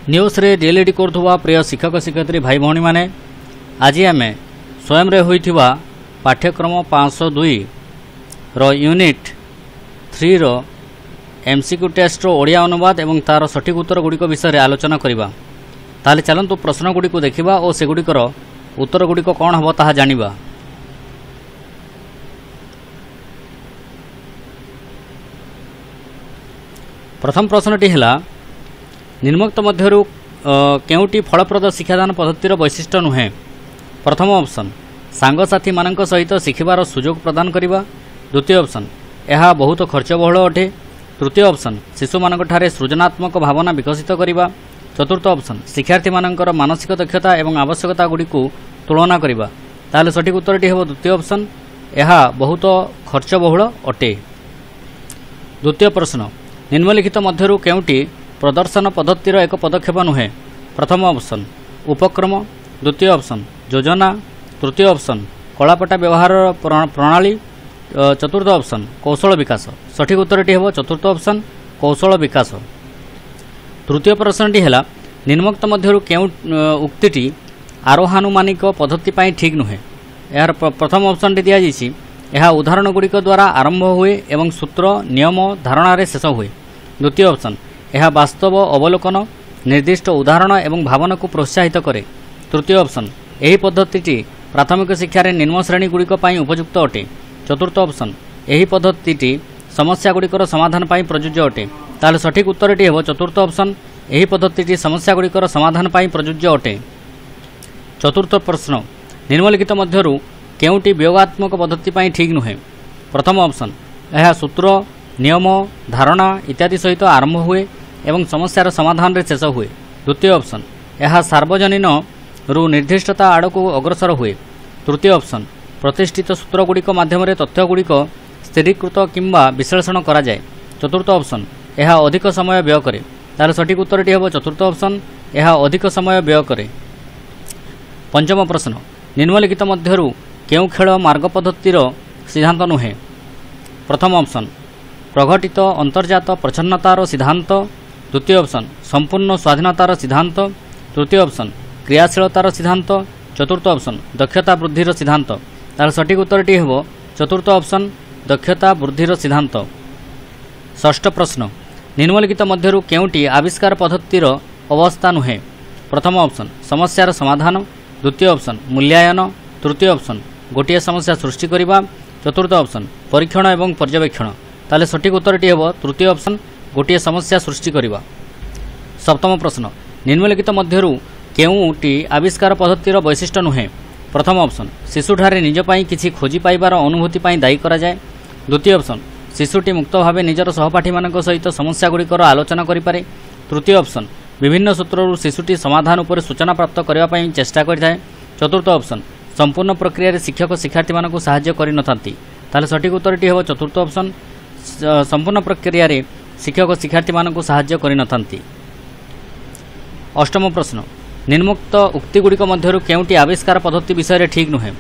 News रे DElEd करुवा प्रिय शिक्षक शिक्षयित्री भाई भौणी माने आज आम स्वयं रे होइथिबा पाठ्यक्रम 502 रो यूनिट 3 रो एमसीक्यू टेस्ट रो ओडिया अनुवाद एवं तार सठिक उत्तर गुड़िक विषय आलोचना करबा। ताले चलंतु प्रश्न गुड़िक देखिबा और से गुड़िकर उत्तर गुड़िक कौन हबो ताहा जानिबा। प्रथम प्रश्नटी है निम्नोक्त मध्यरु केउटी फलप्रद शिक्षादान पद्धतिर वैशिष्ट्य नुहे। प्रथम ऑप्शन सांगसाथी मानक सहित शिखिबार सुजोग प्रदान करिबा। द्वितीय ऑप्शन यह बहुत खर्चबहुल अटे। तृतीय ऑप्शन शिशु मानक ठारे सृजनात्मक भावना विकसित करिबा। चतुर्थ ऑप्शन शिक्षार्थी मानकर मानसिक दक्षता एवं आवश्यकता गुड़िक तुलना करिबा। ताले सठिक उत्तरटी हेबो द्वितीय ऑप्शन यह बहुत खर्चबहुल अटे। द्वितीय प्रश्न निम्नलिखित मध्यरु केउटी प्रदर्शन पद्धतिर एक पदक्षेप नुहे। प्रथम ऑप्शन उपक्रम। द्वितीय ऑप्शन योजना। तृतीय ऑप्शन कलापटा व्यवहार प्रणाली। चतुर्थ ऑप्शन कौशल विकास। सठिक उत्तरटी हेबो चतुर्थ ऑप्शन कौशल विकास। तृतीय प्रश्नटी है निम्नोक्त मध्यरु केउ उक्तिटी आरोहानुमानिक पद्धति पाई ठीक नुहे। यार प्रथम ऑप्शन टी दिया जाइछि यह उदाहरण गुड़िक द्वारा आरंभ हुए एवं सूत्र नियम धारणा रे शेष हुए। द्वितीय ऑप्शन यह वास्तव अवलोकन निर्दिष्ट उदाहरण एवं भावना को प्रोत्साहित करे। तृतीय ऑप्शन यही पद्धति प्राथमिक शिक्षा रे निम्न श्रेणी गुड़िक पाई उपयुक्त अटे। चतुर्थ ऑप्शन यही पद्धति समस्या गुड़िकर समाधान पाई प्रयोज्य अटे। ताले सठिक उत्तरटी हेबो चतुर्थ ऑप्शन यही पद्धति समस्या गुड़िकर समाधान पाई प्रयोज्य अटे। चतुर्थ प्रश्न निम्नलिखित मध्यरु केउटी वियोगात्मक पद्धति पाई ठीक नुहे। प्रथम ऑप्शन यह सूत्र नियम धारणा इत्यादि सहित आरंभ हुए एवं समस्यार समाधान रे शेष हुए। द्वितीय ऑप्शन यह सार्वजनीन रु निर्दिष्टता आड़ को अग्रसर हुए। तृतीय ऑप्शन प्रतिष्ठित सूत्र गुड़िक माध्यम तथ्य गुड़िक स्थिरीकृत किंबा विश्लेषण करा जाए। चतुर्थ ऑप्शन यह अधिक समय व्यय करे। तार सठिक उत्तरटी हेबो चतुर्थ ऑप्शन यह अधिक समय व्यय करे। पंचम प्रश्न निम्नलिखित मध्यरु केउ खेल मार्ग पद्धतिर सिद्धांत नुहे। प्रथम ऑप्शन प्रघटित अंतर्जात प्रच्छन्नतार सिद्धांत। द्वितीय ऑप्शन संपूर्ण स्वाधीनतार सिद्धांत। तृतीय ऑप्शन क्रियाशीलतार सिद्धांत। चतुर्थ ऑप्शन दक्षता वृद्धिर सिद्धांत। तार सठिक उत्तरटी हेबो चतुर्थ ऑप्शन दक्षता वृद्धिर सिद्धांत। षष्ठ प्रश्न निम्नलिखित मध्यरु केउटी आविष्कार पद्धतिर अवस्था नुहे। प्रथम ऑप्शन समस्यार समाधान। द्वितीय ऑप्शन मूल्यांकन। तृतीय ऑप्शन गोटिए समस्या सृष्टि करिबा। चतुर्थ ऑप्शन परीक्षण एवं पर्यवेक्षण। ताले सठिक उत्तरटी हेबो तृतीय ऑप्शन गोटिए समस्या सृष्टि करिबा। सप्तम प्रश्न निम्नलिखित मध्यरु केउटी आविष्कार पद्धतिर वैशिष्ट्य नुहे। प्रथम ऑप्शन शिशुठारे निज पाई किछि खोजी पाइबार अनुभूति पाई दायी करा जाए। द्वितीय ऑप्शन शिशुटी मुक्त भावे निजर सहपाठी मानक सहित समस्या गुड़िकर आलोचना करिपारे। तृतीय ऑप्शन विभिन्न सूत्ररु शिशुटी समाधान उपर सूचना प्राप्त करबा पाई चेष्टा करिथाय। चतुर्थ ऑप्शन संपूर्ण प्रक्रिया रे शिक्षक शिक्षार्थी मानक सहाय्य करि नथांती। ताले सठिक उत्तरटी हेबो चतुर्थ ऑप्शन संपूर्ण प्रक्रिया रे शिक्षक शिक्षार्थी मानक सहाय्य करि नथांती। अष्टम प्रश्न निम्नोक्त उक्ति गुड़िक मध्यरु केउटी आविष्कार पद्धति विषय ठीक नुहे।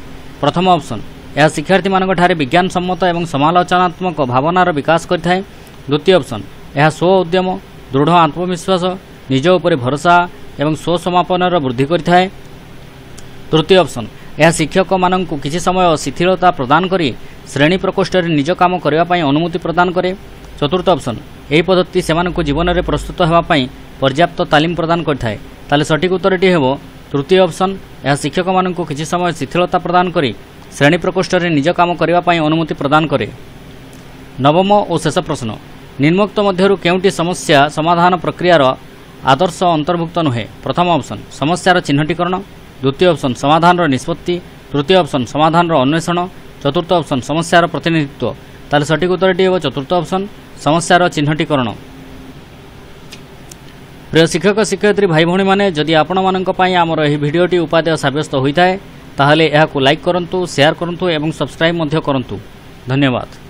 प्रथम ऑप्शन यह शिक्षार्थी मानक ठारे विज्ञान सम्मत एवं समालोचनात्मक भावनार विकास करिथाय। द्वितीय ऑप्शन यह स्व उद्यम दृढ़ आत्मविश्वास निज उपर भरोसा एवं स्व समापनर वृद्धि करिथाय। तृतीय ऑप्शन यह शिक्षक मानक किछि समय शिथिलता प्रदान करी श्रेणी प्रकोष्ठ रे निज काम करबा पाई अनुमति प्रदान करे। चतुर्थ ऑप्शन यही पद्धति सेमानक जीवन में प्रस्तुत हेबा पाई पर्याप्त तालीम प्रदान करिथाय। ताले सठिक उत्तरटी हेबो तृतीय ऑप्शन यह शिक्षक मानक किछि समय शिथिलता प्रदान करी श्रेणी प्रकोष्ठ रे निज काम करबा पाई अनुमति प्रदान करे। नवम और शेष प्रश्न निम्नोक्त मध्यरु केउटी समस्या समाधान प्रक्रियार आदर्श अंतर्भुक्त नुहे। प्रथम ऑप्शन समस्यार चिह्नटीकरण। द्वितीय ऑप्शन समाधान निष्पत्ति। तृतीय ऑप्शन समाधान अन्वेषण। चतुर्थ ऑप्शन समस्यार प्रतिनिधित्व। ताले सठिक उत्तरटी हेबो चतुर्थ ऑप्शन समस्यार चिह्नटीकरण। प्रिय शिक्षक शिक्षयित्री भाई भौणी माने जदि आपण मानक पई आमर एही भिडियोटी उपादेय साब्यस्त होइताय ताहले एहाकु लाइक करंतु शेयर करंतु एवं सब्सक्राइब मध्य करंतु। धन्यवाद।